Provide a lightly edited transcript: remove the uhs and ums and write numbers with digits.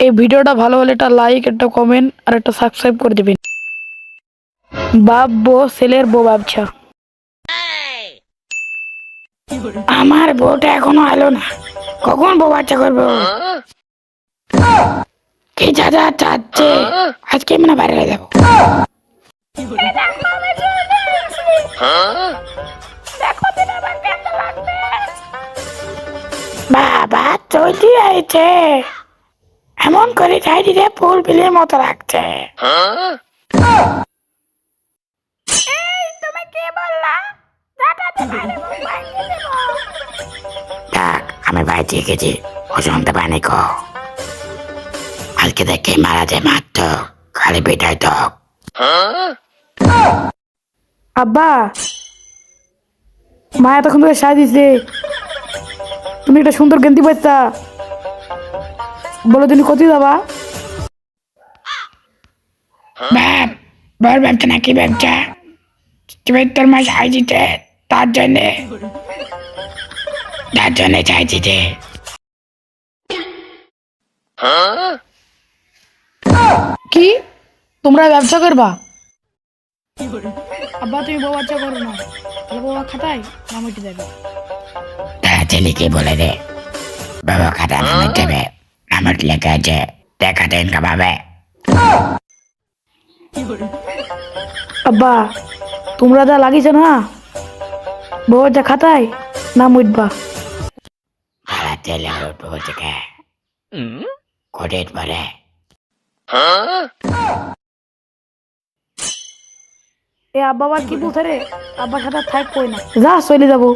এই ভিডিওটা ভালো হলে একটা লাইক, একটা কমেন্ট আর একটা সাবস্ক্রাইব করে দিবেন। বাপ বউ ছেলের বউ ব্যবসা। আমার বউটা এখনো এলো না, কখন বউ বাচ্চা করবো? কি চাচা চাচ্ছে আজকে মানে বাইরে যাবো। বাবা চলতি আইছে, এমন করে চাই দিলে ফুল বিলের মতো লাগছে। তুমি কি বললা? দেখ আমি বাইরে গেছি, ও শুনতে পাইনি কো। আজকে দেখে মারা যায় মাত্র, খালি পেটাই তো। আব্বা মা এতক্ষণ ধরে সাজ দিছে, তুমি একটা সুন্দর গেন্দি পাইতা, বলো তুমি কোথায় যাবা? বাপ বর ব্যবসা নাকি ব্যবসা? তুমি তোর মা সাজ দিতে, তার জন্যে চাই দিতে। কি তোমরা ব্যবসা করবা? আব্বা তুমি বউ বাচ্চা করো না, বাবা খাতায় নাম উঠে যাবে। তারা ছেলেকে বলে দে বাবা খাতায় নাম উঠে যাবে, নাম উঠলে কাজে টাকাটা ইনকাম হবে। আব্বা তোমরা যা লাগিয়েছো না, বউ বাচ্চা খাতায় নাম উঠবা। ভাড়া ছেলে আর উঠবো থেকে কোটেট পরে। এ আব্বা আবার কি বলছে রে? আব্বার সাথে থাক কই না, যা চলে যাবো।